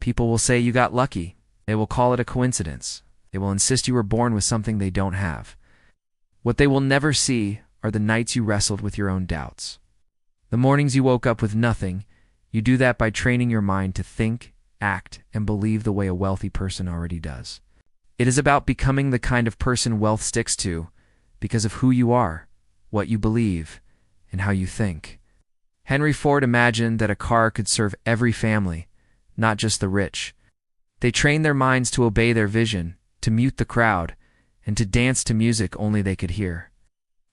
People will say you got lucky. They will call it a coincidence. They will insist you were born with something they don't have. What they will never see are the nights you wrestled with your own doubts. The mornings you woke up with nothing. You do that by training your mind to think, act, and believe the way a wealthy person already does. It is about becoming the kind of person wealth sticks to because of who you are, what you believe, and how you think. Henry Ford imagined that a car could serve every family, not just the rich. They trained their minds to obey their vision, to mute the crowd, and to dance to music only they could hear.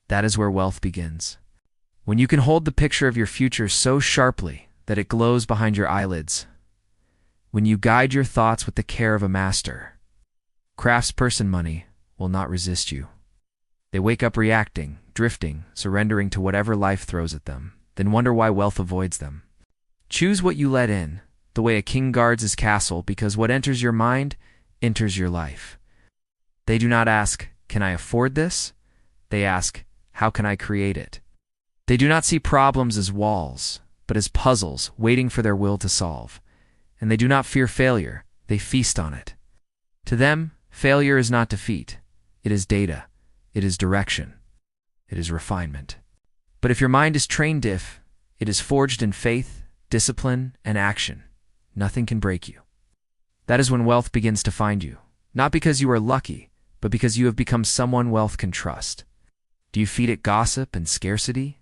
That is where wealth begins. When you can hold the picture of your future so sharply that it glows behind your eyelids. When you guide your thoughts with the care of a master. Craftsperson money will not resist you. They wake up reacting, drifting, surrendering to whatever life throws at them, then wonder why wealth avoids them. Choose what you let in, the way a king guards his castle, because what enters your mind enters your life. They do not ask, "Can I afford this?" They ask, "How can I create it?" They do not see problems as walls, but as puzzles waiting for their will to solve. And they do not fear failure, they feast on it. To them, failure is not defeat. It is data. It is direction. It is refinement. But if your mind is trained it is forged in faith, discipline, and action. Nothing can break you. That is when wealth begins to find you, not because you are lucky, but because you have become someone wealth can trust. Do you feed it gossip and scarcity?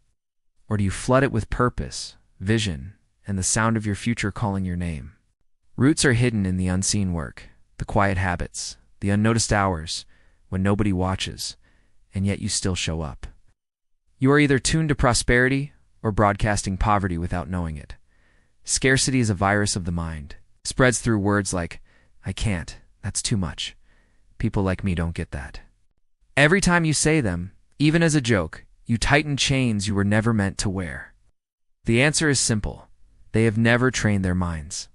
Or do you flood it with purpose, vision, and the sound of your future calling your name? Roots are hidden in the unseen work, the quiet habits, the unnoticed hours, when nobody watches, and yet you still show up. You are either tuned to prosperity or broadcasting poverty without knowing it. Scarcity is a virus of the mind. It spreads through words like, "I can't, that's too much. People like me don't get that." Every time you say them, even as a joke, you tighten chains you were never meant to wear. The answer is simple. They have never trained their minds.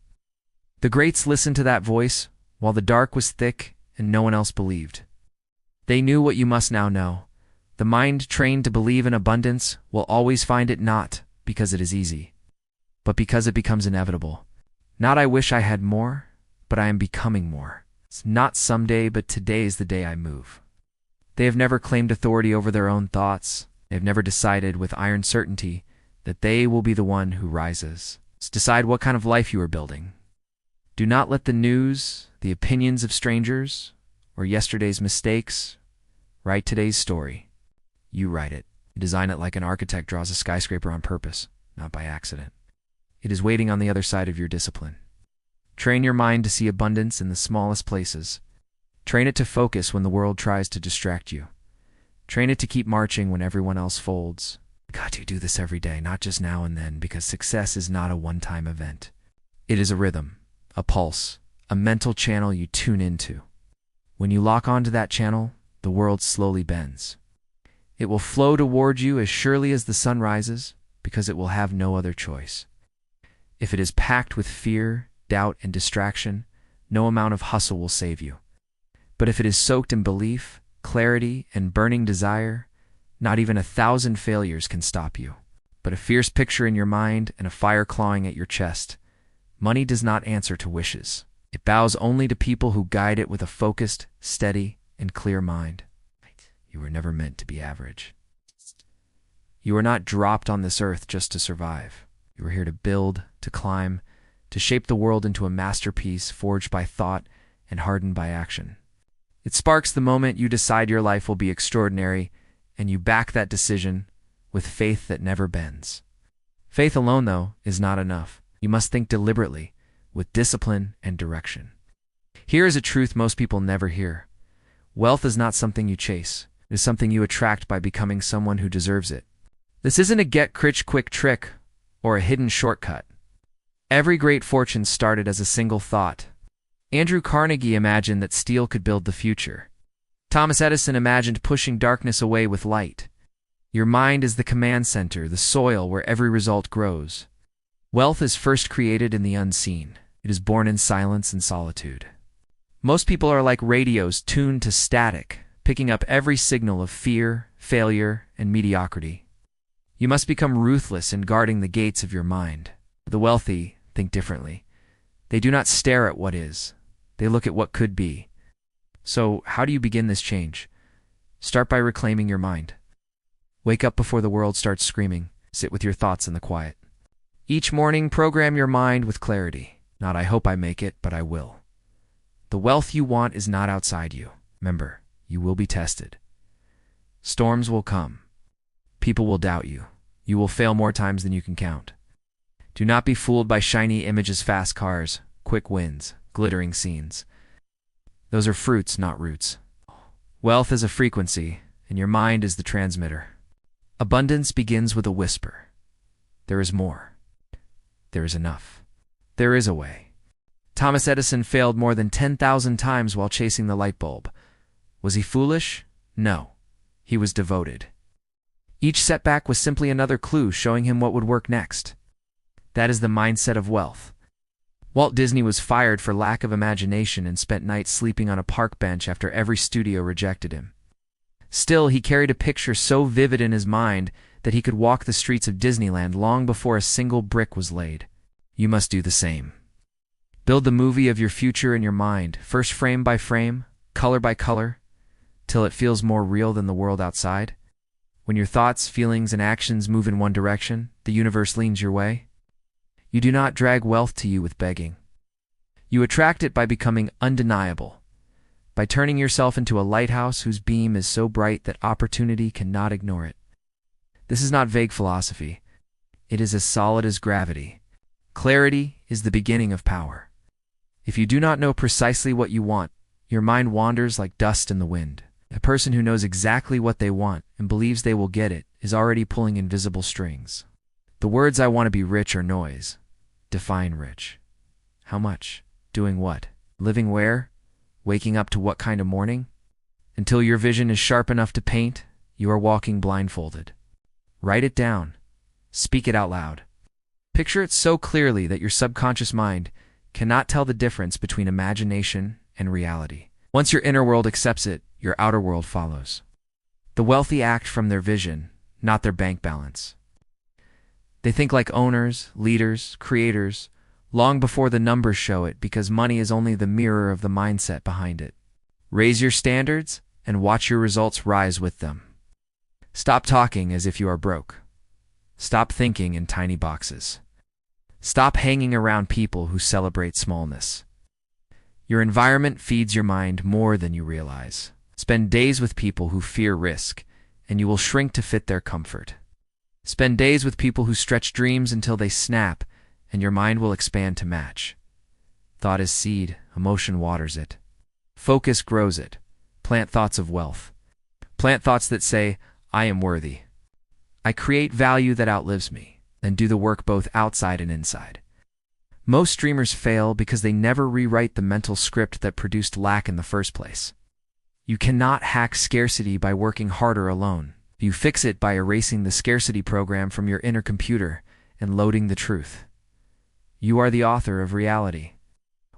The greats listened to that voice while the dark was thick and no one else believed. They knew what you must now know. The mind trained to believe in abundance will always find it not because it is easy, but because it becomes inevitable. Not "I wish I had more," but "I am becoming more." It's not someday, but today is the day I move. They have never claimed authority over their own thoughts. They have never decided with iron certainty that they will be the one who rises. So decide what kind of life you are building. Do not let the news, the opinions of strangers, or yesterday's mistakes write today's story. You write it. Design it like an architect draws a skyscraper on purpose, not by accident. It is waiting on the other side of your discipline. Train your mind to see abundance in the smallest places. Train it to focus when the world tries to distract you. Train it to keep marching when everyone else folds. God, you do this every day, not just now and then, because success is not a one-time event. It is a rhythm, a pulse, a mental channel you tune into. When you lock onto that channel, the world slowly bends. It will flow toward you as surely as the sun rises, because it will have no other choice. If it is packed with fear, doubt, and distraction, no amount of hustle will save you. But if it is soaked in belief, clarity, and burning desire, not even 1,000 failures can stop you. But a fierce picture in your mind and a fire clawing at your chest. Money does not answer to wishes. It bows only to people who guide it with a focused, steady, and clear mind. You were never meant to be average. You are not dropped on this earth just to survive. You are here to build, to climb, to shape the world into a masterpiece forged by thought and hardened by action. It sparks the moment you decide your life will be extraordinary, and you back that decision with faith that never bends. Faith alone, though, is not enough. You must think deliberately, with discipline and direction. Here is a truth most people never hear. Wealth is not something you chase. It is something you attract by becoming someone who deserves it. This isn't a get-rich-quick trick or a hidden shortcut. Every great fortune started as a single thought. Andrew Carnegie imagined that steel could build the future. Thomas Edison imagined pushing darkness away with light. Your mind is the command center, the soil where every result grows. Wealth is first created in the unseen. It is born in silence and solitude. Most people are like radios tuned to static, picking up every signal of fear, failure, and mediocrity. You must become ruthless in guarding the gates of your mind. The wealthy think differently. They do not stare at what is. They look at what could be. So, how do you begin this change? Start by reclaiming your mind. Wake up before the world starts screaming. Sit with your thoughts in the quiet. Each morning, program your mind with clarity. Not "I hope I make it, but I will." The wealth you want is not outside you. Remember, you will be tested. Storms will come. People will doubt you. You will fail more times than you can count. Do not be fooled by shiny images, fast cars, quick wins, glittering scenes. Those are fruits, not roots. Wealth is a frequency, and your mind is the transmitter. Abundance begins with a whisper. There is more. There is enough. There is a way. Thomas Edison failed more than 10,000 times while chasing the light bulb. Was he foolish? No. He was devoted. Each setback was simply another clue showing him what would work next. That is the mindset of wealth. Walt Disney was fired for lack of imagination and spent nights sleeping on a park bench after every studio rejected him. Still, he carried a picture so vivid in his mind that he could walk the streets of Disneyland long before a single brick was laid. You must do the same. Build the movie of your future in your mind, first frame by frame, color by color, till it feels more real than the world outside. When your thoughts, feelings, and actions move in one direction, the universe leans your way. You do not drag wealth to you with begging. You attract it by becoming undeniable, by turning yourself into a lighthouse whose beam is so bright that opportunity cannot ignore it. This is not vague philosophy. It is as solid as gravity. Clarity is the beginning of power. If you do not know precisely what you want, your mind wanders like dust in the wind. A person who knows exactly what they want and believes they will get it is already pulling invisible strings. The words "I want to be rich" are noise. Define rich. How much? Doing what? Living where? Waking up to what kind of morning? Until your vision is sharp enough to paint, you are walking blindfolded. Write it down. Speak it out loud. Picture it so clearly that your subconscious mind cannot tell the difference between imagination and reality. Once your inner world accepts it, your outer world follows. The wealthy act from their vision, not their bank balance. They think like owners, leaders, creators, long before the numbers show it, because money is only the mirror of the mindset behind it. Raise your standards and watch your results rise with them. Stop talking as if you are broke. Stop thinking in tiny boxes. Stop hanging around people who celebrate smallness. Your environment feeds your mind more than you realize. Spend days with people who fear risk, and you will shrink to fit their comfort. Spend days with people who stretch dreams until they snap, and your mind will expand to match. Thought is seed, emotion waters it. Focus grows it. Plant thoughts of wealth. Plant thoughts that say, "I am worthy. I create value that outlives me." Then do the work both outside and inside. Most dreamers fail because they never rewrite the mental script that produced lack in the first place. You cannot hack scarcity by working harder alone. You fix it by erasing the scarcity program from your inner computer and loading the truth. You are the author of reality.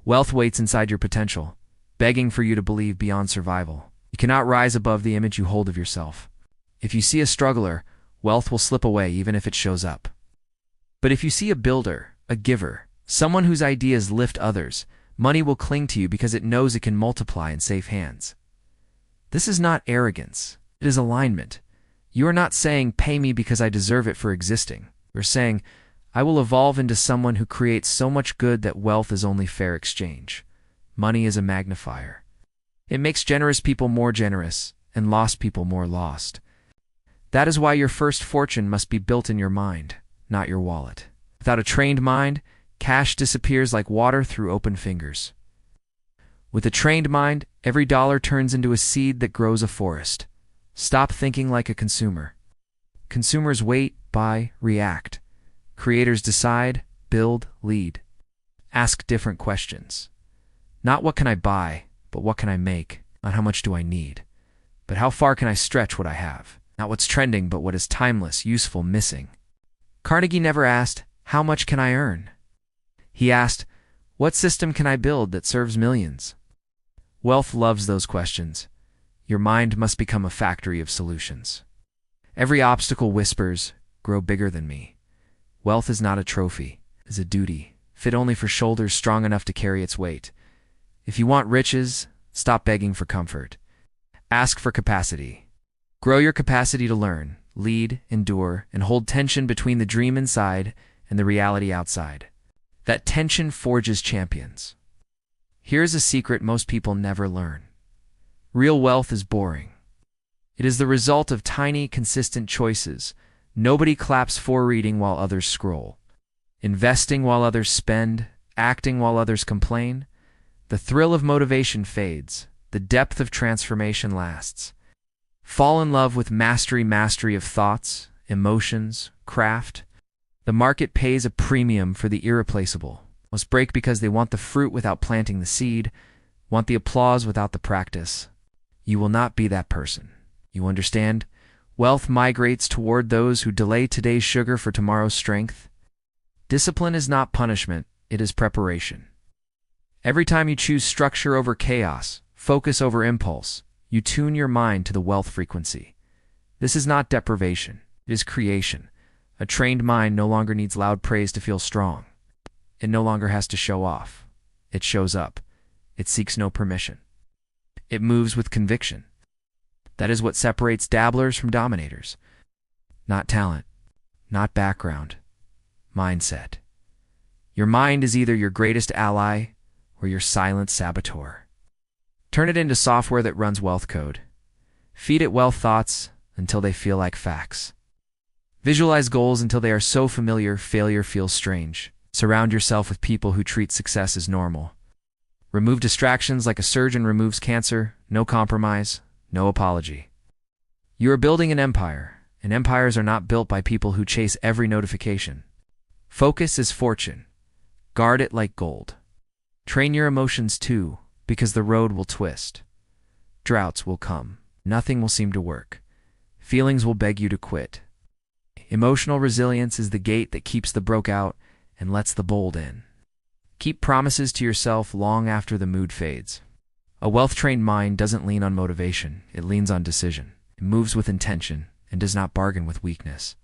Wealth waits inside your potential, begging for you to believe beyond survival. You cannot rise above the image you hold of yourself. If you see a struggler, wealth will slip away even if it shows up. But if you see a builder, a giver, someone whose ideas lift others, money will cling to you because it knows it can multiply in safe hands. This is not arrogance. It is alignment. You are not saying, "Pay me because I deserve it for existing." You are saying, "I will evolve into someone who creates so much good that wealth is only fair exchange." Money is a magnifier. It makes generous people more generous and lost people more lost. That is why your first fortune must be built in your mind, not your wallet. Without a trained mind, cash disappears like water through open fingers. With a trained mind, every dollar turns into a seed that grows a forest. Stop thinking like a consumer. Consumers wait, buy, react. Creators decide, build, lead. Ask different questions. Not "What can I buy?" but "What can I make?" Not "How much do I need?" but "How far can I stretch what I have?" Not what's trending, but what is timeless, useful, missing. Carnegie never asked, "How much can I earn?" He asked, "What system can I build that serves millions?" Wealth loves those questions. Your mind must become a factory of solutions. Every obstacle whispers, "Grow bigger than me." Wealth is not a trophy, it is a duty. fit only for shoulders strong enough to carry its weight. If you want riches, stop begging for comfort. Ask for capacity. Grow your capacity to learn, lead, endure, and hold tension between the dream inside and the reality outside. That tension forges champions. Here's a secret most people never learn. Real wealth is boring. It is the result of tiny, consistent choices. Nobody claps for reading while others scroll. Investing while others spend, acting while others complain. The thrill of motivation fades. The depth of transformation lasts. Fall in love with mastery of thoughts, emotions, craft. The market pays a premium for the irreplaceable. Must break because they want the fruit without planting the seed, want the applause without the practice. You will not be that person. You understand? Wealth migrates toward those who delay today's sugar for tomorrow's strength. Discipline is not punishment, it is preparation. Every time you choose structure over chaos, focus over impulse, you tune your mind to the wealth frequency. This is not deprivation, it is creation. A trained mind no longer needs loud praise to feel strong. It no longer has to show off. It shows up. It seeks no permission. It moves with conviction. That is what separates dabblers from dominators. Not talent, not background, mindset. Your mind is either your greatest ally or your silent saboteur. Turn it into software that runs wealth code. Feed it wealth thoughts until they feel like facts. Visualize goals until they are so familiar failure feels strange. Surround yourself with people who treat success as normal. Remove distractions like a surgeon removes cancer. No compromise, no apology. You are building an empire, and empires are not built by people who chase every notification. Focus is fortune. Guard it like gold. Train your emotions too, because the road will twist. Droughts will come. Nothing will seem to work. Feelings will beg you to quit. Emotional resilience is the gate that keeps the broke out and lets the bold in. Keep promises to yourself long after the mood fades. A wealth-trained mind doesn't lean on motivation, it leans on decision. It moves with intention and does not bargain with weakness.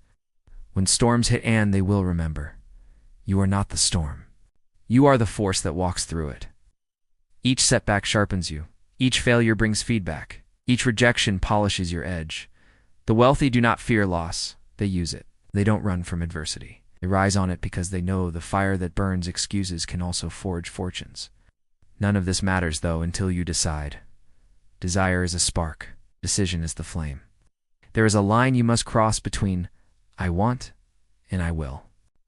When storms hit they will remember. You are not the storm. You are the force that walks through it. Each setback sharpens you. Each failure brings feedback. Each rejection polishes your edge. The wealthy do not fear loss. They use it. They don't run from adversity. They rise on it because they know the fire that burns excuses can also forge fortunes. None of this matters, though, until you decide. Desire is a spark. Decision is the flame. There is a line you must cross between I want and I will.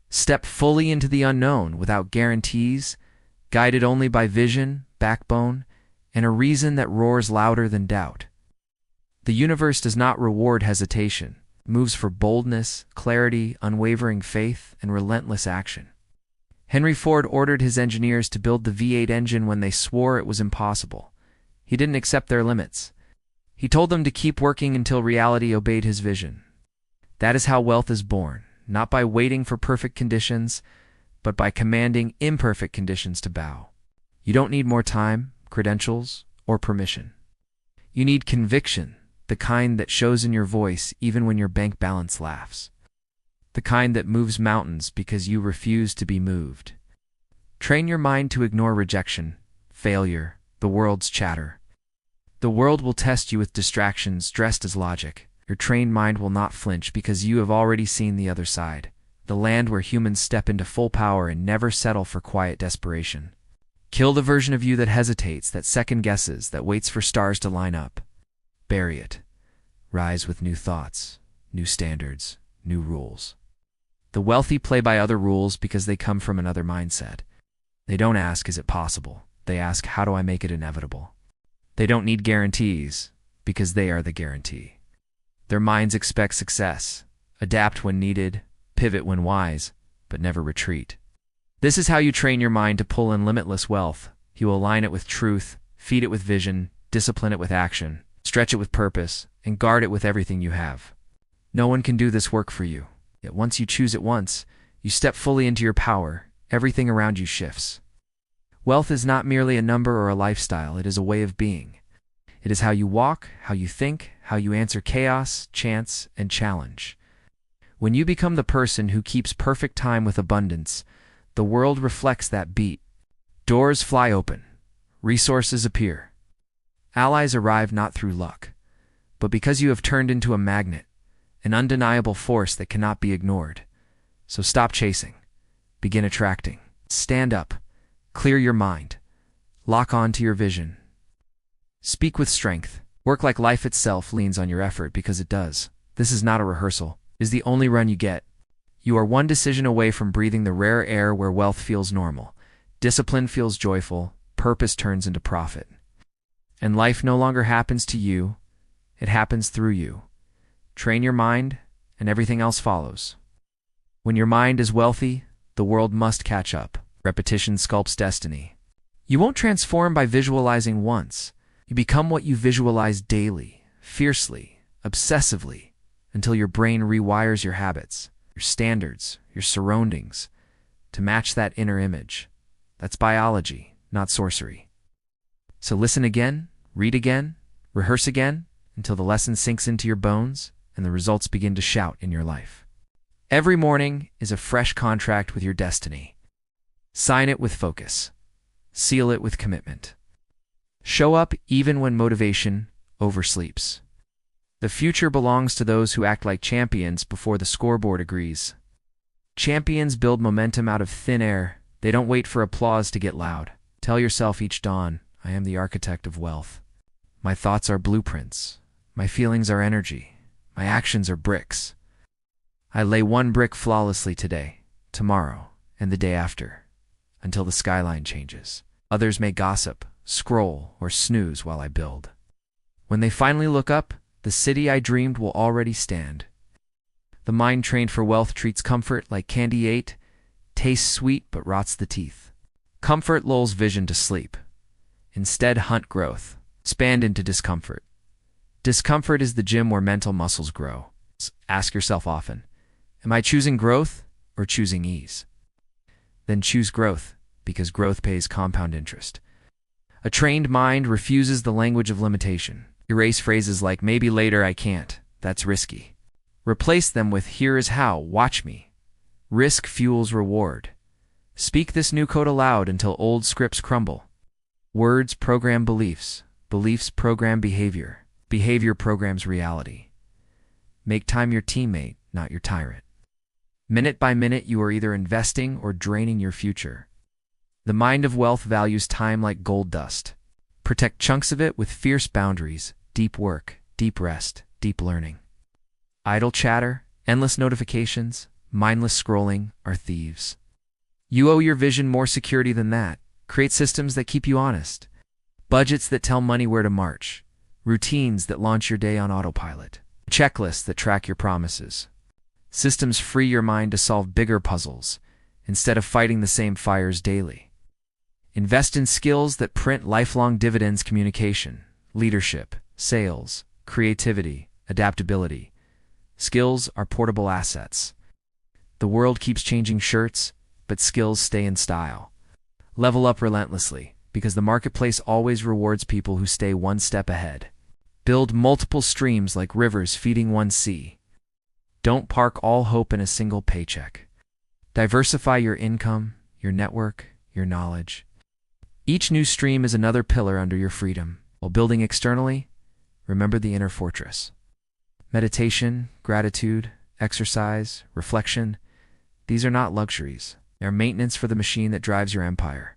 Step fully into the unknown without guarantees, guided only by vision, backbone, and a reason that roars louder than doubt. The universe does not reward hesitation. It moves for boldness, clarity, unwavering faith, and relentless action. Henry Ford ordered his engineers to build the V8 engine when they swore it was impossible. He didn't accept their limits. He told them to keep working until reality obeyed his vision. That is how wealth is born, not by waiting for perfect conditions, but by commanding imperfect conditions to bow. You don't need more time, credentials, or permission. You need conviction, the kind that shows in your voice even when your bank balance laughs. The kind that moves mountains because you refuse to be moved. Train your mind to ignore rejection, failure, the world's chatter. The world will test you with distractions dressed as logic. Your trained mind will not flinch because you have already seen the other side, the land where humans step into full power and never settle for quiet desperation. Kill the version of you that hesitates, that second guesses, that waits for stars to line up. Bury it. Rise with new thoughts, new standards, new rules. The wealthy play by other rules because they come from another mindset. They don't ask, is it possible? They ask, how do I make it inevitable? They don't need guarantees because they are the guarantee. Their minds expect success, adapt when needed, pivot when wise, but never retreat. This is how you train your mind to pull in limitless wealth. You align it with truth, feed it with vision, discipline it with action, stretch it with purpose, and guard it with everything you have. No one can do this work for you. Yet once you choose it once, you step fully into your power, everything around you shifts. Wealth is not merely a number or a lifestyle, it is a way of being. It is how you walk, how you think, how you answer chaos, chance, and challenge. When you become the person who keeps perfect time with abundance, The world reflects that beat. Doors fly open. Resources appear. Allies arrive not through luck, but because you have turned into a magnet, an undeniable force that cannot be ignored. So stop chasing. Begin attracting. Stand up. Clear your mind. Lock on to your vision. Speak with strength. Work like life itself leans on your effort, because it does. This is not a rehearsal. It is the only run you get. You are one decision away from breathing the rare air where wealth feels normal, discipline feels joyful, purpose turns into profit. And life no longer happens to you, it happens through you. Train your mind, and everything else follows. When your mind is wealthy, the world must catch up. Repetition sculpts destiny. You won't transform by visualizing once. You become what you visualize daily, fiercely, obsessively, until your brain rewires your habits, your standards, your surroundings, to match that inner image. That's biology, not sorcery. So listen again, read again, rehearse again, until the lesson sinks into your bones and the results begin to shout in your life. Every morning is a fresh contract with your destiny. Sign it with focus. Seal it with commitment. Show up even when motivation oversleeps. The future belongs to those who act like champions before the scoreboard agrees. Champions build momentum out of thin air. They don't wait for applause to get loud. Tell yourself each dawn, I am the architect of wealth. My thoughts are blueprints. My feelings are energy. My actions are bricks. I lay one brick flawlessly today, tomorrow, and the day after, until the skyline changes. Others may gossip, scroll, or snooze while I build. When they finally look up, the city I dreamed will already stand. The mind trained for wealth treats comfort like candy ate, tastes sweet but rots the teeth. Comfort lulls vision to sleep. Instead, hunt growth. Expand into discomfort. Discomfort is the gym where mental muscles grow. Ask yourself often, am I choosing growth or choosing ease? Then choose growth, because growth pays compound interest. A trained mind refuses the language of limitation. Erase phrases like, maybe later, I can't. That's risky. Replace them with, here is how, watch me. Risk fuels reward. Speak this new code aloud until old scripts crumble. Words program beliefs. Beliefs program behavior. Behavior programs reality. Make time your teammate, not your tyrant. Minute by minute, you are either investing or draining your future. The mind of wealth values time like gold dust. Protect chunks of it with fierce boundaries, deep work, deep rest, deep learning. Idle chatter, endless notifications, mindless scrolling are thieves. You owe your vision more security than that. Create systems that keep you honest. Budgets that tell money where to march. Routines that launch your day on autopilot. Checklists that track your promises. Systems free your mind to solve bigger puzzles, instead of fighting the same fires daily. Invest in skills that print lifelong dividends: communication, leadership, sales, creativity, adaptability. Skills are portable assets. The world keeps changing shirts, but skills stay in style. Level up relentlessly, because the marketplace always rewards people who stay one step ahead. Build multiple streams like rivers feeding one sea. Don't park all hope in a single paycheck. Diversify your income, your network, your knowledge. Each new stream is another pillar under your freedom. While building externally, remember the inner fortress. Meditation, gratitude, exercise, reflection, these are not luxuries. They are maintenance for the machine that drives your empire.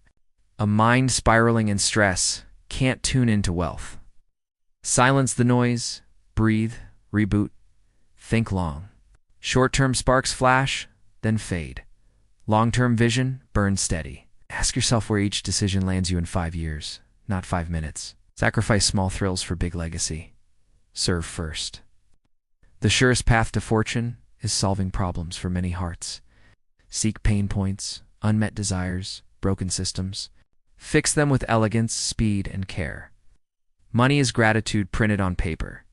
A mind spiraling in stress can't tune into wealth. Silence the noise, breathe, reboot, think long. Short-term sparks flash, then fade. Long-term vision burns steady. Ask yourself where each decision lands you in 5 years, not 5 minutes. Sacrifice small thrills for big legacy. Serve first. The surest path to fortune is solving problems for many hearts. Seek pain points, unmet desires, broken systems. Fix them with elegance, speed, and care. Money is gratitude printed on paper.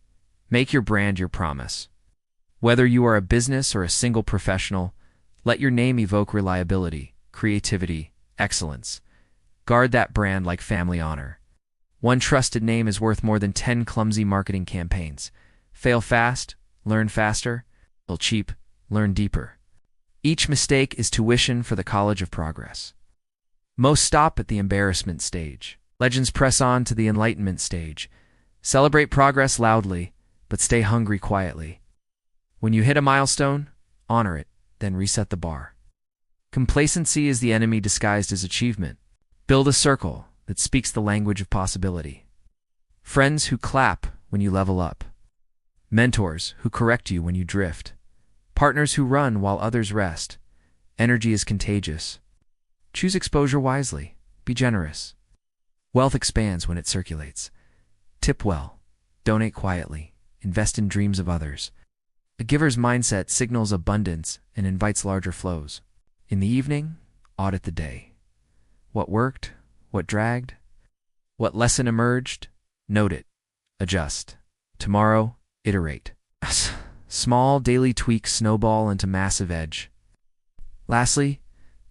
Make your brand your promise. Whether you are a business or a single professional, let your name evoke reliability, creativity, excellence. Guard that brand like family honor. One trusted name is worth more than 10 clumsy marketing campaigns. Fail fast, learn faster. Fail cheap, learn deeper. Each mistake is tuition for the college of progress. Most stop at the embarrassment stage. Legends press on to the enlightenment stage. Celebrate progress loudly, but stay hungry quietly. When you hit a milestone, honor it, then reset the bar. Complacency is the enemy disguised as achievement. Build a circle that speaks the language of possibility. Friends who clap when you level up. Mentors who correct you when you drift. Partners who run while others rest. Energy is contagious. Choose exposure wisely. Be generous. Wealth expands when it circulates. Tip well. Donate quietly. Invest in dreams of others. A giver's mindset signals abundance and invites larger flows. In the evening, audit the day. What worked? What dragged? What lesson emerged? Note it. Adjust. Tomorrow, iterate. Small daily tweaks snowball into massive edge. Lastly,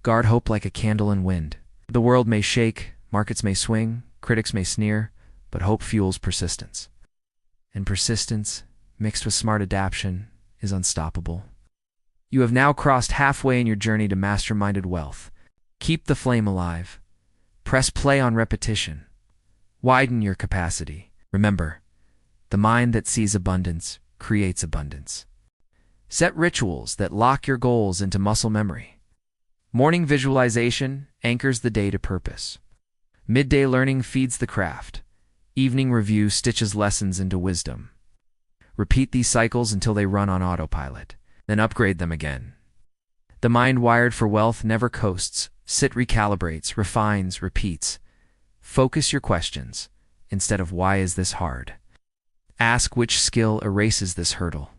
guard hope like a candle in wind. The world may shake, markets may swing, critics may sneer, but hope fuels persistence. And persistence, mixed with smart adaptation, is unstoppable. You have now crossed halfway in your journey to masterminded wealth. Keep the flame alive. Press play on repetition. Widen your capacity. Remember, the mind that sees abundance creates abundance. Set rituals that lock your goals into muscle memory. Morning visualization anchors the day to purpose. Midday learning feeds the craft. Evening review stitches lessons into wisdom. Repeat these cycles until they run on autopilot, then upgrade them again. The mind wired for wealth never coasts. Sit recalibrates, refines, repeats. Focus your questions instead of why is this hard. Ask which skill erases this hurdle.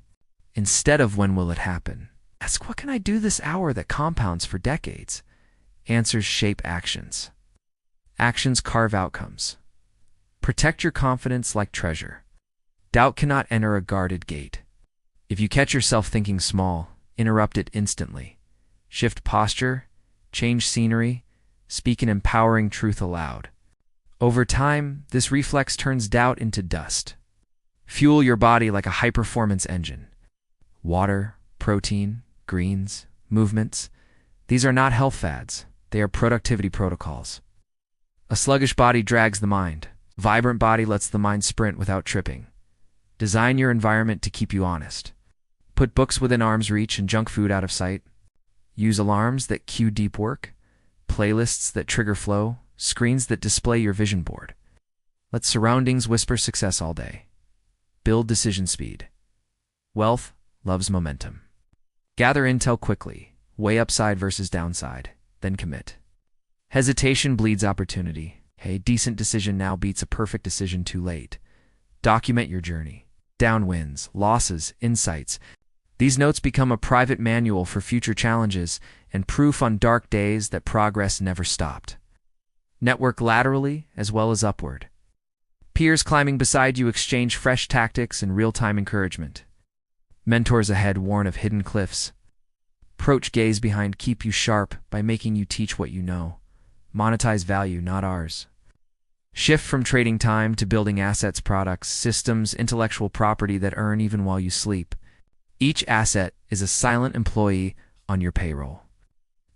Instead of when will it happen. Ask what can I do this hour that compounds for decades. Answers shape actions. Actions carve outcomes. Protect your confidence like treasure. Doubt cannot enter a guarded gate. If you catch yourself thinking small, interrupt it instantly. Shift posture, change scenery, speak an empowering truth aloud. Over time, this reflex turns doubt into dust. Fuel your body like a high-performance engine. Water, protein, greens, movements. These are not health fads. They are productivity protocols. A sluggish body drags the mind. A vibrant body lets the mind sprint without tripping. Design your environment to keep you honest. Put books within arm's reach and junk food out of sight. Use alarms that cue deep work, playlists that trigger flow, screens that display your vision board. Let surroundings whisper success all day. Build decision speed. Wealth loves momentum. Gather intel quickly, weigh upside versus downside, then commit. Hesitation bleeds opportunity. A decent decision now beats a perfect decision too late. Document your journey. Downwinds, losses, insights. These notes become a private manual for future challenges and proof on dark days that progress never stopped. Network laterally as well as upward. Peers climbing beside you exchange fresh tactics and real-time encouragement. Mentors ahead warn of hidden cliffs. Approach gaze behind keep you sharp by making you teach what you know. Monetize value, not ours. Shift from trading time to building assets, products, systems, intellectual property that earn even while you sleep. Each asset is a silent employee on your payroll.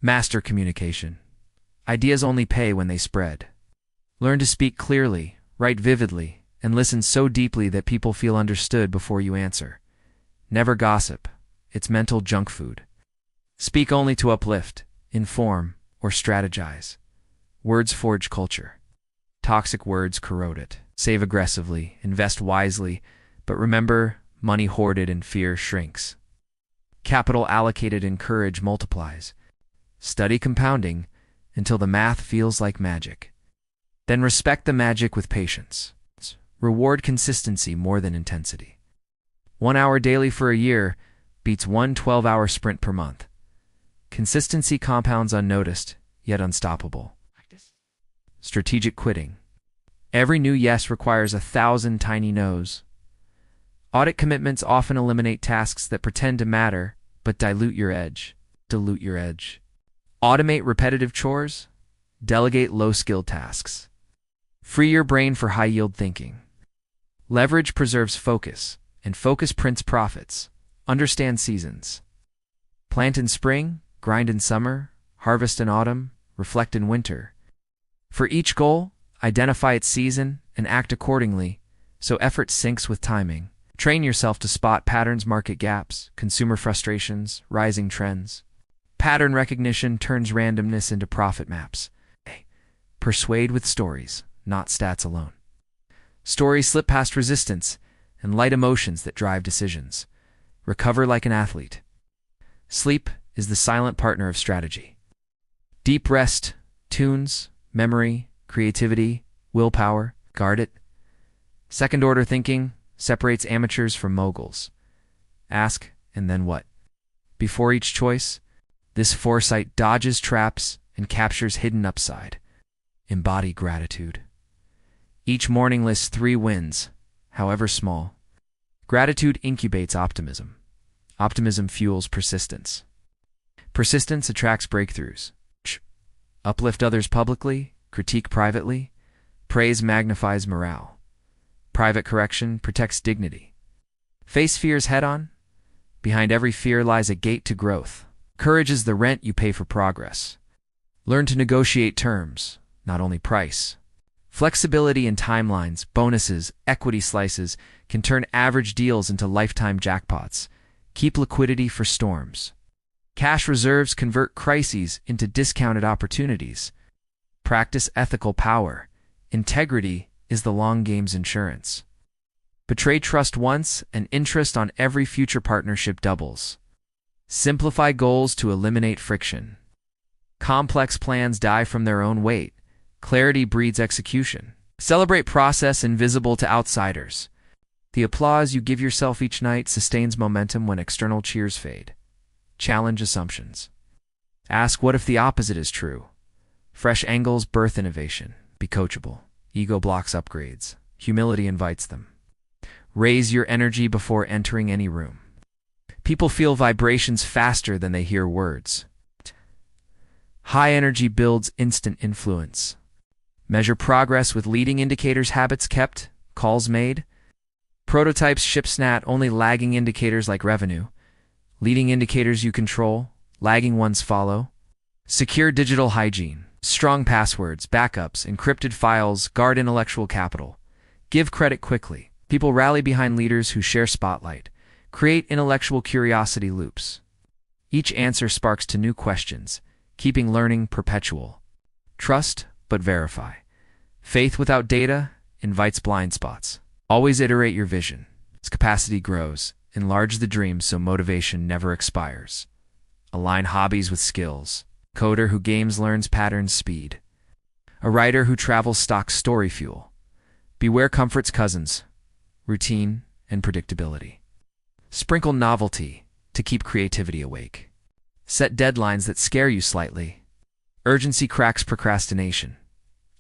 Master communication. Ideas only pay when they spread. Learn to speak clearly, write vividly, and listen so deeply that people feel understood before you answer. Never gossip. It's mental junk food. Speak only to uplift, inform, or strategize. Words forge culture. Toxic words corrode it. Save aggressively, invest wisely, but remember, money hoarded in fear shrinks. Capital allocated in courage multiplies. Study compounding until the math feels like magic. Then respect the magic with patience. Reward consistency more than intensity. 1 hour daily for a year beats 1 12-hour sprint per month. Consistency compounds unnoticed, yet unstoppable. Strategic quitting. Every new yes requires 1,000 tiny no's. Audit commitments often eliminate tasks that pretend to matter, but dilute your edge. Automate repetitive chores. Delegate low-skilled tasks. Free your brain for high-yield thinking. Leverage preserves focus, and focus prints profits. Understand seasons. Plant in spring, Grind in summer, harvest in autumn, reflect in winter. For each goal, identify its season and act accordingly, so effort syncs with timing. Train yourself to spot patterns, market gaps, consumer frustrations, rising trends. Pattern recognition turns randomness into profit maps. Persuade with stories, not stats alone. Stories slip past resistance and light emotions that drive decisions. Recover like an athlete. Sleep is the silent partner of strategy. Deep rest tunes memory, creativity, willpower. Guard it. Second-order thinking separates amateurs from moguls. Ask, and then what? Before each choice, this foresight dodges traps and captures hidden upside. Embody gratitude. Each morning lists 3 wins, however small. Gratitude incubates optimism. Optimism fuels persistence. Persistence attracts breakthroughs. Uplift others publicly, critique privately. Praise magnifies morale. Private correction protects dignity. Face fears head-on. Behind every fear lies a gate to growth. Courage is the rent you pay for progress. Learn to negotiate terms, not only price. Flexibility in timelines, bonuses, equity slices can turn average deals into lifetime jackpots. Keep liquidity for storms. Cash reserves convert crises into discounted opportunities. Practice ethical power. Integrity is the long game's insurance. Betray trust once, and interest on every future partnership doubles. Simplify goals to eliminate friction. Complex plans die from their own weight. Clarity breeds execution. Celebrate process invisible to outsiders. The applause you give yourself each night sustains momentum when external cheers fade. Challenge assumptions. Ask, what if the opposite is true? Fresh angles birth innovation. Be coachable. Ego blocks upgrades. Humility invites them. Raise your energy before entering any room. People feel vibrations faster than they hear words. High energy builds instant influence. Measure progress with leading indicators: habits kept, calls made. Prototypes ship snat, only lagging indicators like revenue. Leading indicators you control, lagging ones follow. Secure digital hygiene. Strong passwords, backups, encrypted files guard intellectual capital. Give credit quickly. People rally behind leaders who share spotlight. Create intellectual curiosity loops. Each answer sparks to new questions, keeping learning perpetual. Trust, but verify. Faith without data invites blind spots. Always iterate your vision. As capacity grows, enlarge the dream so motivation never expires. Align hobbies with skills. Coder who games learns patterns speed. A writer who travels stocks story fuel. Beware comfort's cousins, routine and predictability. Sprinkle novelty to keep creativity awake. Set deadlines that scare you slightly. Urgency cracks procrastination.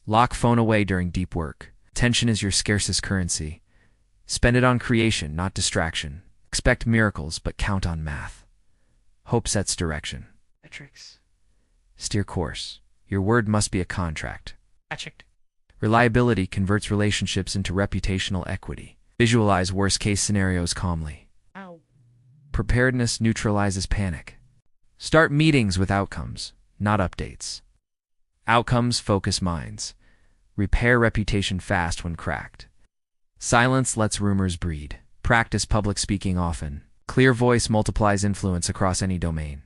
Lock phone away during deep work. Attention is your scarcest currency. Spend it on creation, not distraction. Expect miracles, but count on math. Hope sets direction. Metrics. Steer course. Your word must be a contract. Magic. Reliability converts relationships into reputational equity. Visualize worst-case scenarios calmly. Ow. Preparedness neutralizes panic. Start meetings with outcomes, not updates. Outcomes focus minds. Repair reputation fast when cracked. Silence lets rumors breed. Practice public speaking often. Clear voice multiplies influence across any domain.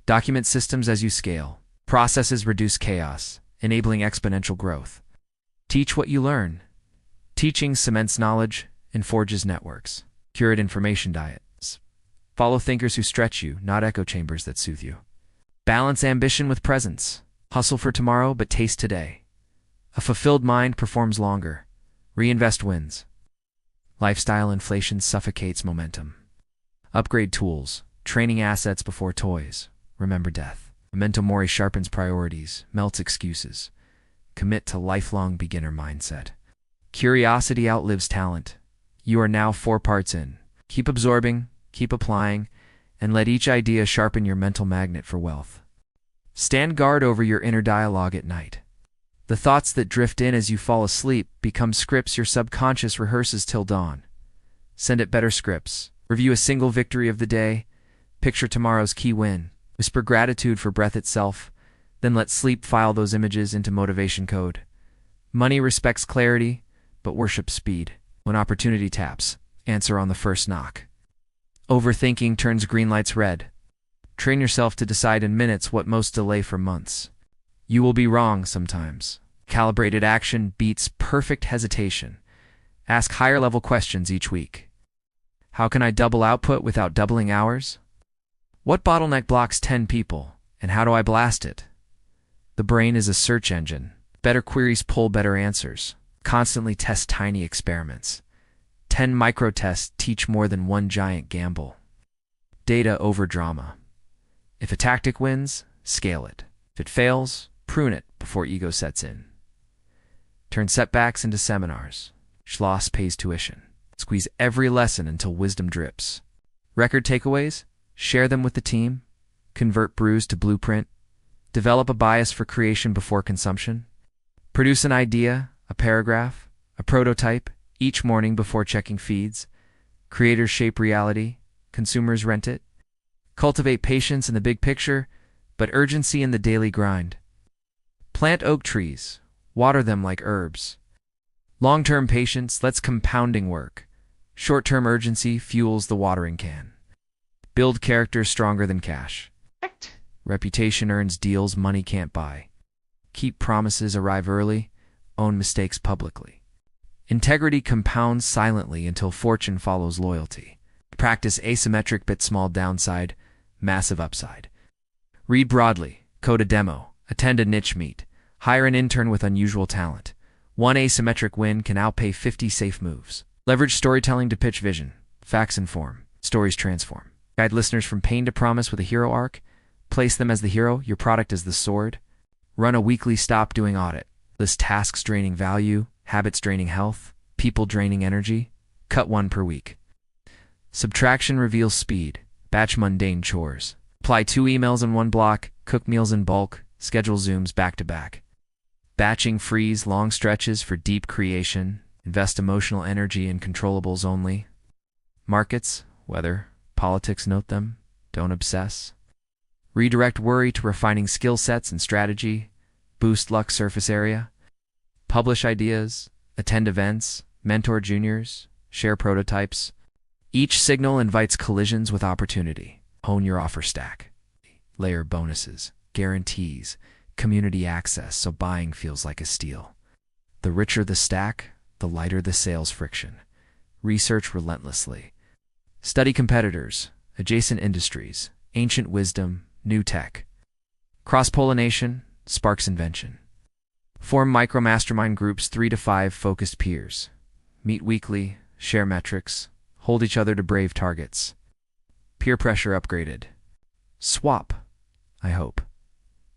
Document systems as you scale. Processes reduce chaos, enabling exponential growth. Teach what you learn. Teaching cements knowledge and forges networks. Curate information diets. Follow thinkers who stretch you, not echo chambers that soothe you. Balance ambition with presence. Hustle for tomorrow, but taste today. A fulfilled mind performs longer. Reinvest wins. Lifestyle inflation suffocates momentum. Upgrade tools. Training assets before toys. Remember death. Memento mori sharpens priorities, melts excuses. Commit to lifelong beginner mindset. Curiosity outlives talent. You are now 4 parts in. Keep absorbing, keep applying, and let each idea sharpen your mental magnet for wealth. Stand guard over your inner dialogue at night. The thoughts that drift in as you fall asleep become scripts your subconscious rehearses till dawn. Send it better scripts. Review a single victory of the day. Picture tomorrow's key win. Whisper gratitude for breath itself, then let sleep file those images into motivation code. Money respects clarity, but worships speed. When opportunity taps, answer on the first knock. Overthinking turns green lights red. Train yourself to decide in minutes what most delay for months. You will be wrong sometimes. Calibrated action beats perfect hesitation. Ask higher-level questions each week. How can I double output without doubling hours? What bottleneck blocks 10 people, and how do I blast it? The brain is a search engine. Better queries pull better answers. Constantly test tiny experiments. 10 micro-tests teach more than one giant gamble. Data over drama. If a tactic wins, scale it. If it fails, prune it before ego sets in. Turn setbacks into seminars. Schloss pays tuition. Squeeze every lesson until wisdom drips. Record takeaways? Share them with the team. Convert brews to blueprint. Develop a bias for creation before consumption. Produce an idea, a paragraph, a prototype, each morning before checking feeds. Creators shape reality. Consumers rent it. Cultivate patience in the big picture, but urgency in the daily grind. Plant oak trees. Water them like herbs. Long-term patience lets compounding work. Short-term urgency fuels the watering can. Build character stronger than cash. Reputation earns deals money can't buy. Keep promises, arrive early, own mistakes publicly. Integrity compounds silently until fortune follows loyalty. Practice asymmetric but small downside, massive upside. Read broadly, code a demo, attend a niche meet, hire an intern with unusual talent. One asymmetric win can outpay 50 safe moves. Leverage storytelling to pitch vision. Facts inform, stories transform. Guide listeners from pain to promise with a hero arc. Place them as the hero, your product as the sword. Run a weekly stop doing audit. List tasks draining value, habits draining health, people draining energy. Cut one per week. Subtraction reveals speed. Batch mundane chores. Apply 2 emails in one block, cook meals in bulk, schedule Zooms back to back. Batching frees long stretches for deep creation. Invest emotional energy in controllables only. Markets, weather, politics, note them. Don't obsess. Redirect worry to refining skill sets and strategy. Boost luck surface area. Publish ideas. Attend events. Mentor juniors. Share prototypes. Each signal invites collisions with opportunity. Hone your offer stack. Layer bonuses, guarantees, community access so buying feels like a steal. The richer the stack, the lighter the sales friction. Research relentlessly. Study competitors, adjacent industries, ancient wisdom, new tech. Cross-pollination sparks invention. Form micro-mastermind groups, 3 to 5 focused peers. Meet weekly, share metrics, hold each other to brave targets. Peer pressure upgraded. Swap, I hope.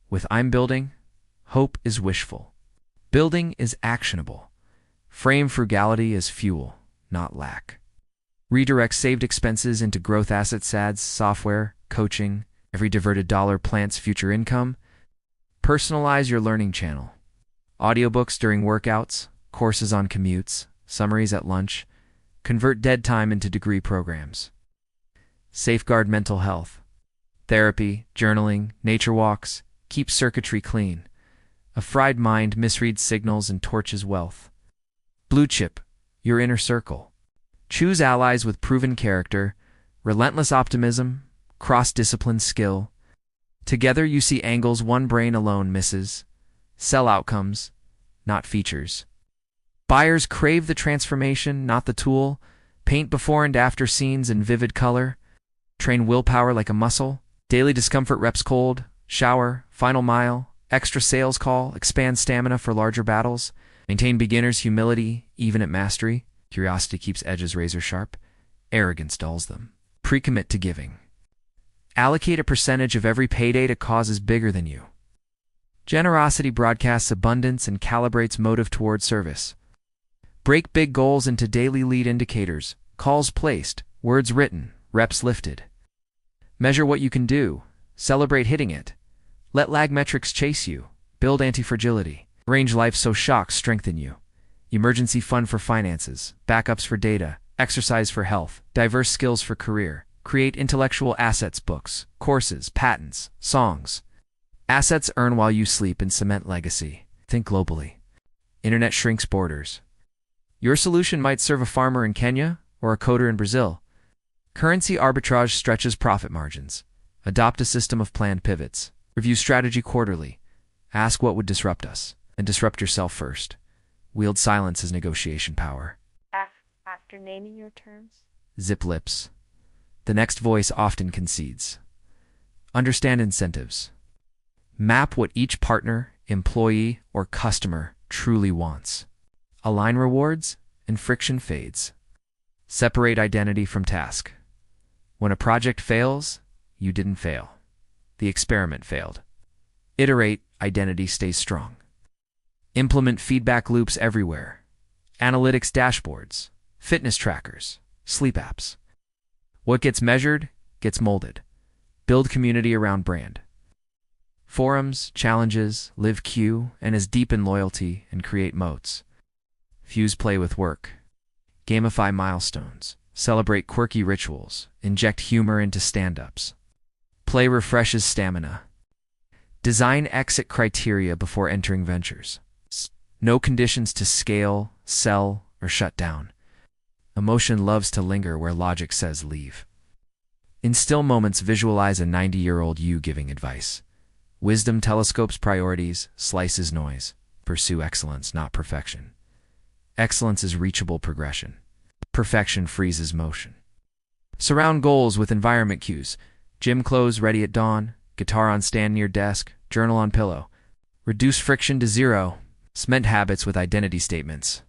With I'm building, hope is wishful. Building is actionable. Frame frugality as fuel, not lack. Redirect saved expenses into growth assets, ads, software, coaching. Every diverted dollar plants future income. Personalize your learning channel. Audiobooks during workouts, courses on commutes, summaries at lunch. Convert dead time into degree programs. Safeguard mental health. Therapy, journaling, nature walks. Keep circuitry clean. A fried mind misreads signals and torches wealth. Blue chip, your inner circle. Choose allies with proven character, relentless optimism, cross-discipline skill. Together you see angles one brain alone misses. Sell outcomes, not features. Buyers crave the transformation, not the tool. Paint before and after scenes in vivid color. Train willpower like a muscle. Daily discomfort reps cold. Shower, final mile, extra sales call, expand stamina for larger battles. Maintain beginner's humility, even at mastery. Curiosity keeps edges razor sharp. Arrogance dulls them. Pre-commit to giving. Allocate a percentage of every payday to causes bigger than you. Generosity broadcasts abundance and calibrates motive toward service. Break big goals into daily lead indicators. Calls placed, words written, reps lifted. Measure what you can do. Celebrate hitting it. Let lag metrics chase you. Build anti-fragility. Arrange life so shocks strengthen you. Emergency fund for finances. Backups for data. Exercise for health. Diverse skills for career. Create intellectual assets, books, courses, patents, songs. Assets earn while you sleep and cement legacy. Think globally. Internet shrinks borders. Your solution might serve a farmer in Kenya or a coder in Brazil. Currency arbitrage stretches profit margins. Adopt a system of planned pivots. Review strategy quarterly. Ask what would disrupt us, and disrupt yourself first. Wield silence as negotiation power. After naming your terms? Zip lips. The next voice often concedes. Understand incentives. Map what each partner, employee, or customer truly wants. Align rewards, and friction fades. Separate identity from task. When a project fails, you didn't fail. The experiment failed. Iterate, identity stays strong. Implement feedback loops everywhere. Analytics dashboards, fitness trackers, sleep apps. What gets measured, gets molded. Build community around brand. Forums, challenges, live queue, and as deepen loyalty and create moats. Fuse play with work. Gamify milestones. Celebrate quirky rituals. Inject humor into stand-ups. Play refreshes stamina. Design exit criteria before entering ventures. No conditions to scale, sell, or shut down. Emotion loves to linger where logic says leave. In still moments, visualize a 90-year-old you giving advice. Wisdom telescopes priorities, slices noise. Pursue excellence, not perfection. Excellence is reachable progression. Perfection freezes motion. Surround goals with environment cues. Gym clothes ready at dawn, guitar on stand near desk, journal on pillow. Reduce friction to zero. Cement habits with identity statements.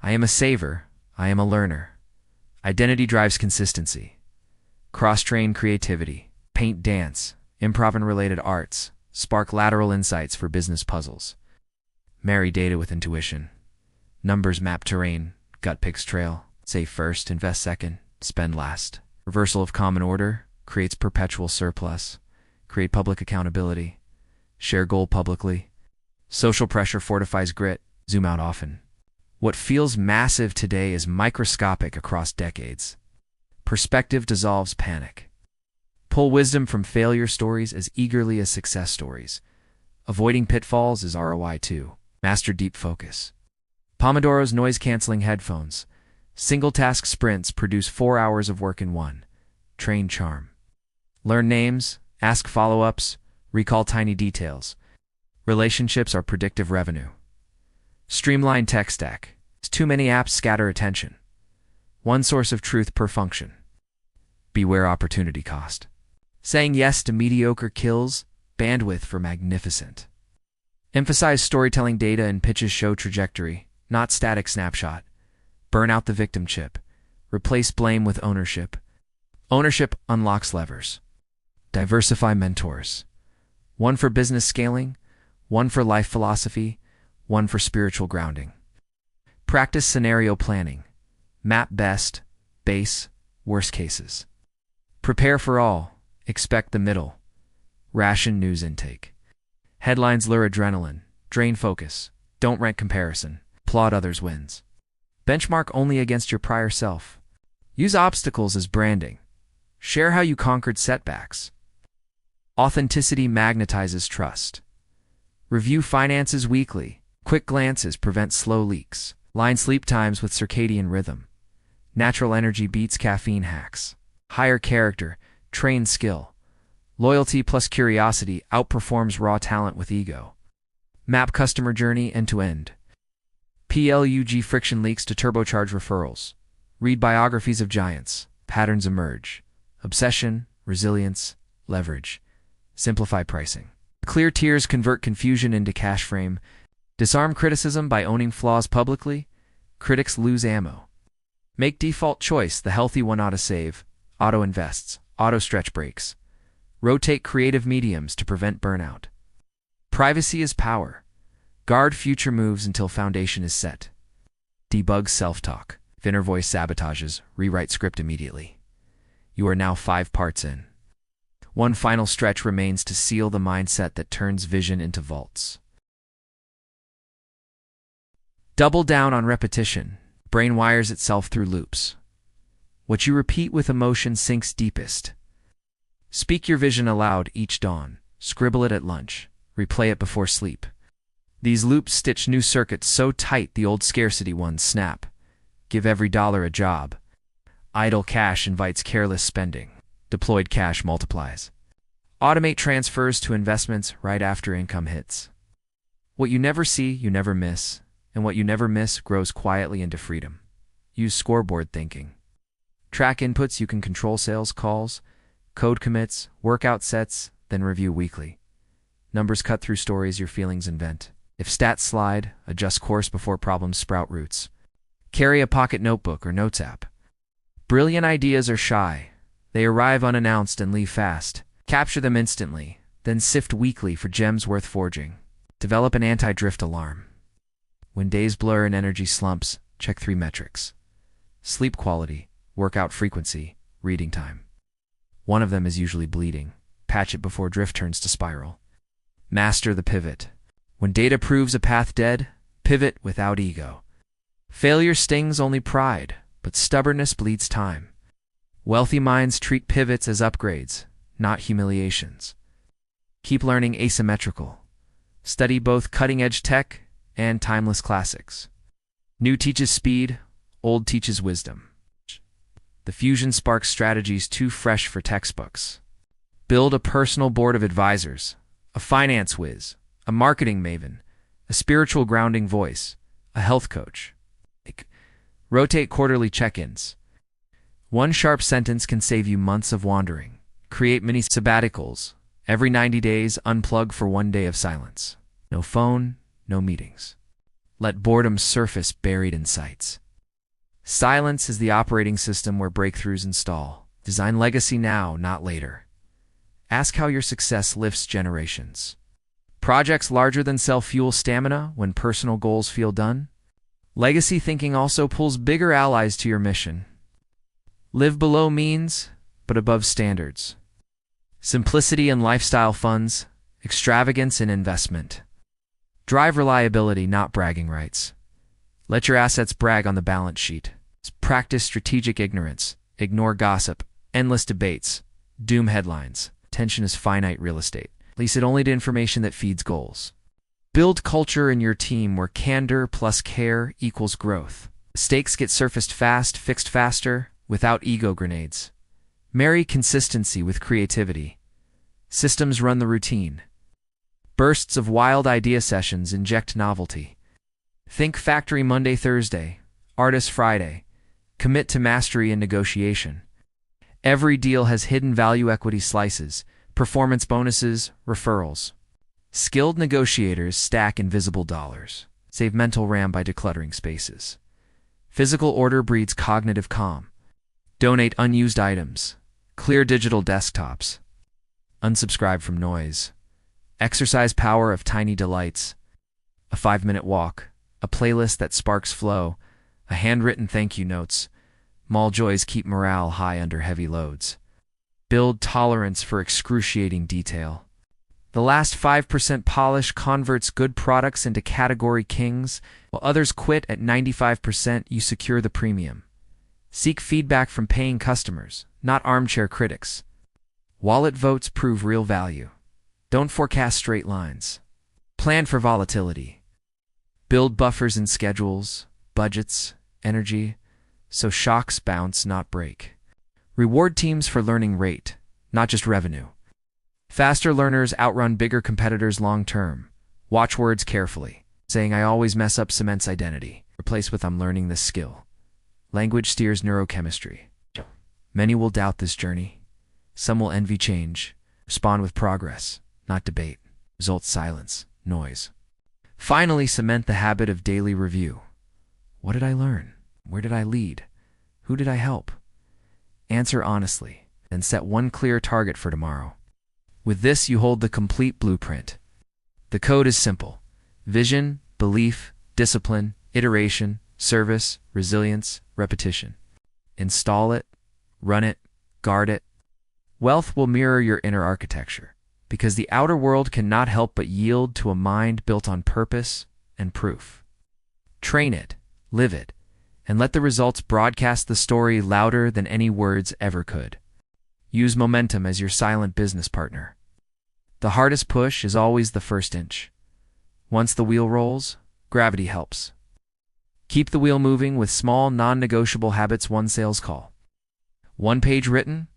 I am a saver. I am a learner. Identity drives consistency. Cross-train creativity. Paint dance. Improv and related arts. Spark lateral insights for business puzzles. Marry data with intuition. Numbers map terrain. Gut picks trail. Save first, invest second, spend last. Reversal of common order creates perpetual surplus. Create public accountability. Share goal publicly. Social pressure fortifies grit. Zoom out often. What feels massive today is microscopic across decades. Perspective dissolves panic. Pull wisdom from failure stories as eagerly as success stories. Avoiding pitfalls is ROI too. Master deep focus. Pomodoro's noise-canceling headphones. Single-task sprints produce 4 hours of work in one. Train charm. Learn names, ask follow-ups, recall tiny details. Relationships are predictive revenue. Streamline tech stack. Too many apps scatter attention. One source of truth per function. Beware opportunity cost. Saying yes to mediocre kills bandwidth for magnificent. Emphasize storytelling data and pitches show trajectory, not static snapshot. Burn out the victim chip. Replace blame with ownership. Ownership unlocks levers. Diversify mentors. One for business scaling, one for life philosophy, one for spiritual grounding. Practice scenario planning. Map best, base, worst cases. Prepare for all. Expect the middle. Ration news intake. Headlines lure adrenaline. Drain focus. Don't rank comparison. Applaud others' wins. Benchmark only against your prior self. Use obstacles as branding. Share how you conquered setbacks. Authenticity magnetizes trust. Review finances weekly. Quick glances prevent slow leaks. Line sleep times with circadian rhythm. Natural energy beats caffeine hacks. Hire character. Train skill. Loyalty plus curiosity outperforms raw talent with ego. Map customer journey end to end. PLUG friction leaks to turbocharge referrals. Read biographies of giants. Patterns emerge. Obsession, resilience, leverage. Simplify pricing. Clear tiers convert confusion into cash frame. Disarm criticism by owning flaws publicly. Critics lose ammo. Make default choice the healthy one. Auto save, auto invests, auto stretch breaks. Rotate creative mediums to prevent burnout. Privacy is power. Guard future moves until foundation is set. Debug self-talk. If inner voice sabotages, rewrite script immediately. You are now 5 parts in. One final stretch remains to seal the mindset that turns vision into vaults. Double down on repetition. Brain wires itself through loops. What you repeat with emotion sinks deepest. Speak your vision aloud each dawn. Scribble it at lunch. Replay it before sleep. These loops stitch new circuits so tight the old scarcity ones snap. Give every dollar a job. Idle cash invites careless spending. Deployed cash multiplies. Automate transfers to investments right after income hits. What you never see, you never miss, and what you never miss grows quietly into freedom. Use scoreboard thinking. Track inputs you can control: sales calls, code commits, workout sets, then review weekly. Numbers cut through stories your feelings invent. If stats slide, adjust course before problems sprout roots. Carry a pocket notebook or notes app. Brilliant ideas are shy. They arrive unannounced and leave fast. Capture them instantly, then sift weekly for gems worth forging. Develop an anti-drift alarm. When days blur and energy slumps, check 3 metrics: sleep quality, workout frequency, reading time. One of them is usually bleeding. Patch it before drift turns to spiral. Master the pivot. When data proves a path dead, pivot without ego. Failure stings only pride, but stubbornness bleeds time. Wealthy minds treat pivots as upgrades, not humiliations. Keep learning asymmetrical. Study both cutting-edge tech and timeless classics. New teaches speed, old teaches wisdom. The fusion sparks strategies too fresh for textbooks. Build a personal board of advisors, a finance whiz, a marketing maven, a spiritual grounding voice, a health coach. Rotate quarterly check-ins. One sharp sentence can save you months of wandering. Create mini sabbaticals. Every 90 days, unplug for 1 day of silence. No phone, no meetings. Let boredom surface buried in sights. Silence is the operating system where breakthroughs install. Design legacy now, not later. Ask how your success lifts generations. Projects larger than self fuel stamina when personal goals feel done. Legacy thinking also pulls bigger allies to your mission. Live below means, but above standards. Simplicity in lifestyle funds, extravagance in investment. Drive reliability, not bragging rights. Let your assets brag on the balance sheet. Practice strategic ignorance. Ignore gossip, endless debates, doom headlines. Attention is finite real estate. Lease it only to information that feeds goals. Build culture in your team where candor plus care equals growth. Mistakes get surfaced fast, fixed faster, without ego grenades. Marry consistency with creativity. Systems run the routine. Bursts of wild idea sessions inject novelty. Think factory Monday, Thursday, artist Friday. Commit to mastery in negotiation. Every deal has hidden value equity slices, performance bonuses, referrals. Skilled negotiators stack invisible dollars. Save mental RAM by decluttering spaces. Physical order breeds cognitive calm. Donate unused items. Clear digital desktops. Unsubscribe from noise. Exercise power of tiny delights. A 5-minute walk. A playlist that sparks flow. A handwritten thank you notes. Small joys keep morale high under heavy loads. Build tolerance for excruciating detail. The last 5% polish converts good products into category kings, while others quit at 95%. You secure the premium. Seek feedback from paying customers, not armchair critics. Wallet votes prove real value. Don't forecast straight lines. Plan for volatility. Build buffers in schedules, budgets, energy, so shocks bounce, not break. Reward teams for learning rate, not just revenue. Faster learners outrun bigger competitors long term. Watch words carefully. Saying "I always mess up" cements identity. Replace with "I'm learning this skill." Language steers neurochemistry. Many will doubt this journey. Some will envy change. Respond with progress, not debate. Result: silence, noise. Finally, cement the habit of daily review. What did I learn? Where did I lead? Who did I help? Answer honestly, and set one clear target for tomorrow. With this, you hold the complete blueprint. The code is simple: vision, belief, discipline, iteration, service, resilience, repetition. Install it, run it, guard it. Wealth will mirror your inner architecture, because the outer world cannot help but yield to a mind built on purpose and proof. Train it, live it, and let the results broadcast the story louder than any words ever could. Use momentum as your silent business partner. The hardest push is always the first inch. Once the wheel rolls, gravity helps. Keep the wheel moving with small, non-negotiable habits. One sales call, one page written,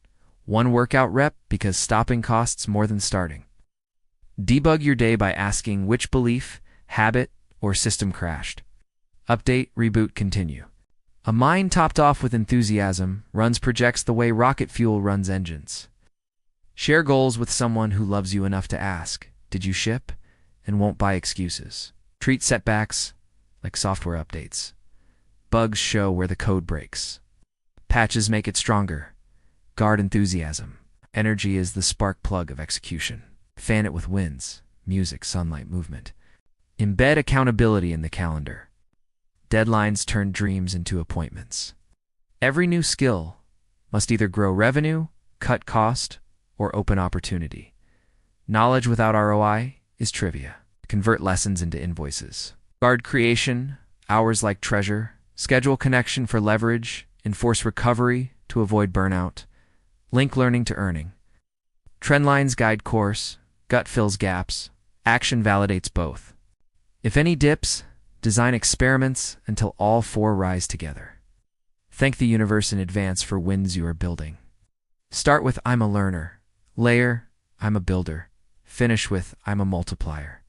one workout rep, because stopping costs more than starting. Debug your day by asking which belief, habit, or system crashed. Update, reboot, continue. A mind topped off with enthusiasm projects the way rocket fuel runs engines. Share goals with someone who loves you enough to ask, "Did you ship?" and won't buy excuses. Treat setbacks like software updates. Bugs show where the code breaks. Patches make it stronger. Guard enthusiasm. Energy is the spark plug of execution. Fan it with wins, music, sunlight, movement. Embed accountability in the calendar. Deadlines turn dreams into appointments. Every new skill must either grow revenue, cut cost, or open opportunity. Knowledge without ROI is trivia. Convert lessons into invoices. Guard creation, hours like treasure. Schedule connection for leverage. Enforce recovery to avoid burnout. Link learning to earning. Trendlines guide course. Gut fills gaps. Action validates both. If any dips, design experiments until all four rise together. Thank the universe in advance for wins you are building. Start with "I'm a learner." Layer, "I'm a builder." Finish with "I'm a multiplier."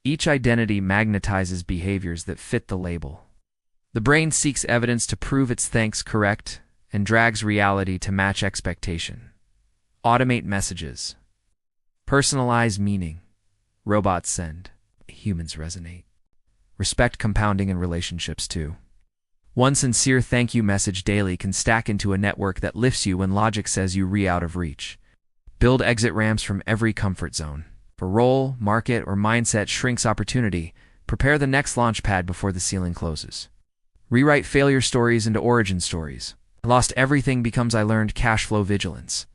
Each identity magnetizes behaviors that fit the label. The brain seeks evidence to prove its thinks correct and drags reality to match expectation. Automate messages. Personalize meaning. Robots send. Humans resonate. Respect compounding in relationships too. One sincere thank you message daily can stack into a network that lifts you when logic says you're out of reach. Build exit ramps from every comfort zone. For role, market, or mindset shrinks opportunity, prepare the next launch pad before the ceiling closes. Rewrite failure stories into origin stories. "I lost everything becomes I learned." Cash flow vigilance.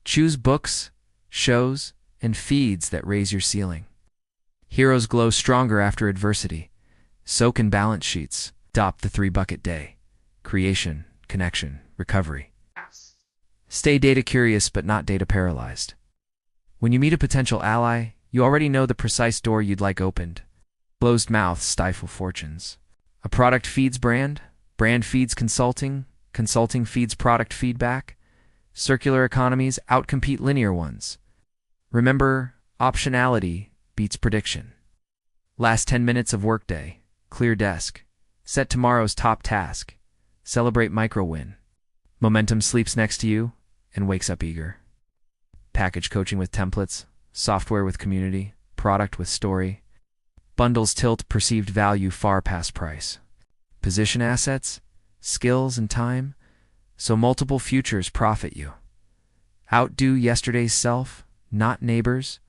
Choose books, shows, and feeds that raise your ceiling. Heroes glow stronger after adversity. So can balance sheets. Adopt the 3-bucket day. Creation, connection, recovery. Stay data curious but not data paralyzed. When you meet a potential ally, you already know the precise door you'd like opened. Closed mouths stifle fortunes. A product feeds brand, brand feeds consulting, consulting feeds product feedback. Circular economies outcompete linear ones. Remember, optionality beats prediction. Last 10 minutes of workday. Clear desk. Set tomorrow's top task. Celebrate micro-win. Momentum sleeps next to you and wakes up eager. Package coaching with templates, software with community, product with story. Bundles tilt perceived value far past price. Position assets, skills, and time, so multiple futures profit you. Outdo yesterday's self, not neighbors.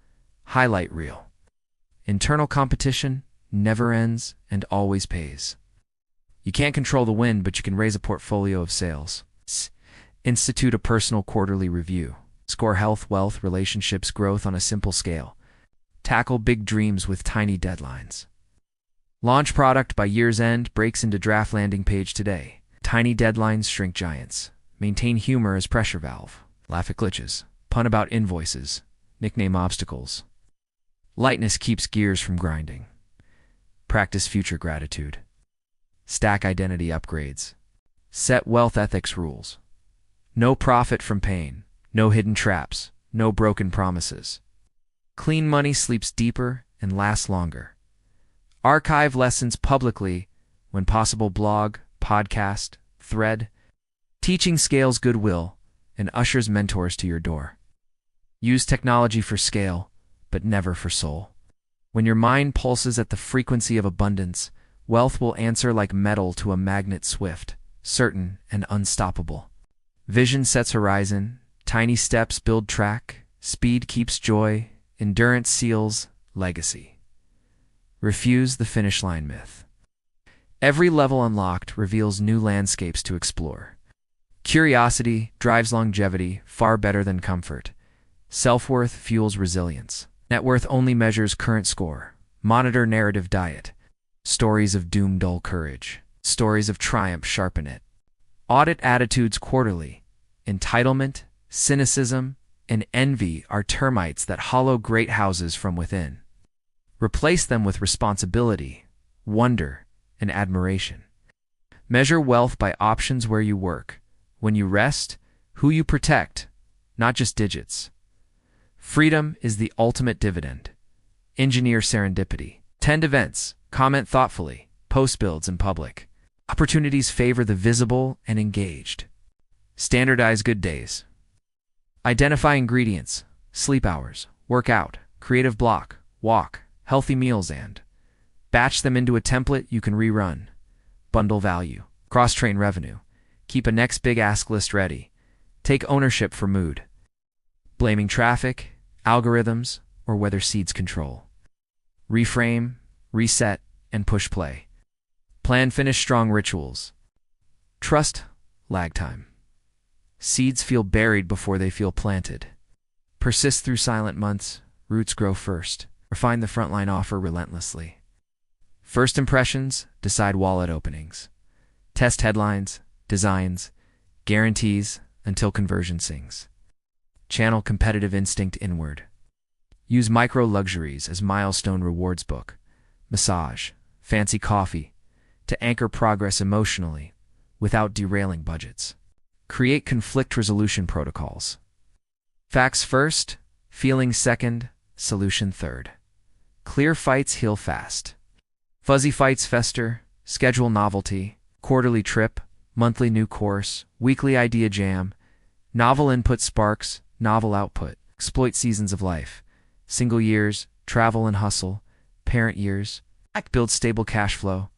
Highlight reel. Internal competition never ends and always pays. You can't control the wind, but you can raise a portfolio of sales. Institute a personal quarterly review. Score health, wealth, relationships, growth on a simple scale. Tackle big dreams with tiny deadlines. Launch product by year's end, breaks into draft landing page today. Tiny deadlines shrink giants. Maintain humor as pressure valve. Laugh at glitches. Pun about invoices. Nickname obstacles. Lightness keeps gears from grinding. Practice future gratitude. Stack identity upgrades. Set wealth ethics rules. No profit from pain. No hidden traps. No broken promises. Clean money sleeps deeper and lasts longer. Archive lessons publicly when possible. Blog, podcast, thread. Teaching scales goodwill and ushers mentors to your door. Use technology for scale, but never for soul. When your mind pulses at the frequency of abundance, wealth will answer like metal to a magnet, swift, certain, and unstoppable. Vision sets horizon, tiny steps build track, speed keeps joy, endurance seals legacy. Refuse the finish line myth. Every level unlocked reveals new landscapes to explore. Curiosity drives longevity far better than comfort. Self-worth fuels resilience. Net worth only measures current score. Monitor narrative diet. Stories of doom dull courage. Stories of triumph sharpen it. Audit attitudes quarterly. Entitlement, cynicism, and envy are termites that hollow great houses from within. Replace them with responsibility, wonder, and admiration. Measure wealth by options: where you work, when you rest, who you protect, not just digits. Freedom is the ultimate dividend. Engineer serendipity. Tend events. Comment thoughtfully. Post builds in public. Opportunities favor the visible and engaged. Standardize good days. Identify ingredients, sleep hours, workout, creative block, walk, healthy meals, and batch them into a template you can rerun. Bundle value. Cross-train revenue. Keep a next big ask list ready. Take ownership for mood. Blaming traffic, algorithms, or whether seeds control. Reframe, reset, and push play. Plan finish strong rituals. Trust lag time. Seeds feel buried before they feel planted. Persist through silent months, roots grow first. Refine the frontline offer relentlessly. First impressions decide wallet openings. Test headlines, designs, guarantees until conversion sings. Channel competitive instinct inward. Use micro luxuries as milestone rewards: book, massage, fancy coffee, to anchor progress emotionally without derailing budgets. Create conflict resolution protocols. Facts first, feelings second, solution third. Clear fights heal fast. Fuzzy fights fester. Schedule novelty, quarterly trip, monthly new course, weekly idea jam. Novel input sparks, novel output. Exploit seasons of life. Single years, travel and hustle. Parent years. Build stable cash flow.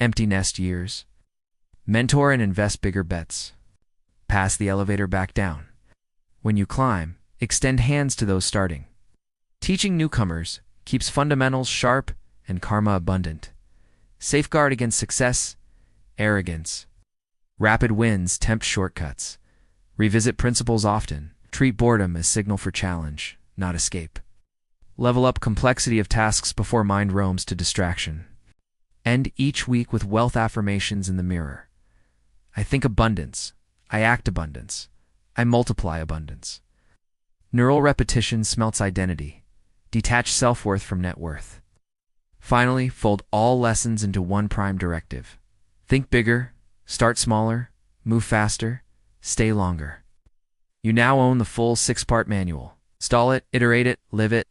Empty nest years. Mentor and invest bigger bets. Pass the elevator back down. When you climb, extend hands to those starting. Teaching newcomers keeps fundamentals sharp and karma abundant. Safeguard against success, arrogance. Rapid wins tempt shortcuts. Revisit principles often. Treat boredom as signal for challenge, not escape. Level up complexity of tasks before mind roams to distraction. End each week with wealth affirmations in the mirror. I think abundance. I act abundance. I multiply abundance. Neural repetition smelts identity. Detach self-worth from net worth. Finally, fold all lessons into one prime directive. Think bigger, start smaller, move faster, stay longer. You now own the full 6-part manual. Install it, iterate it, live it,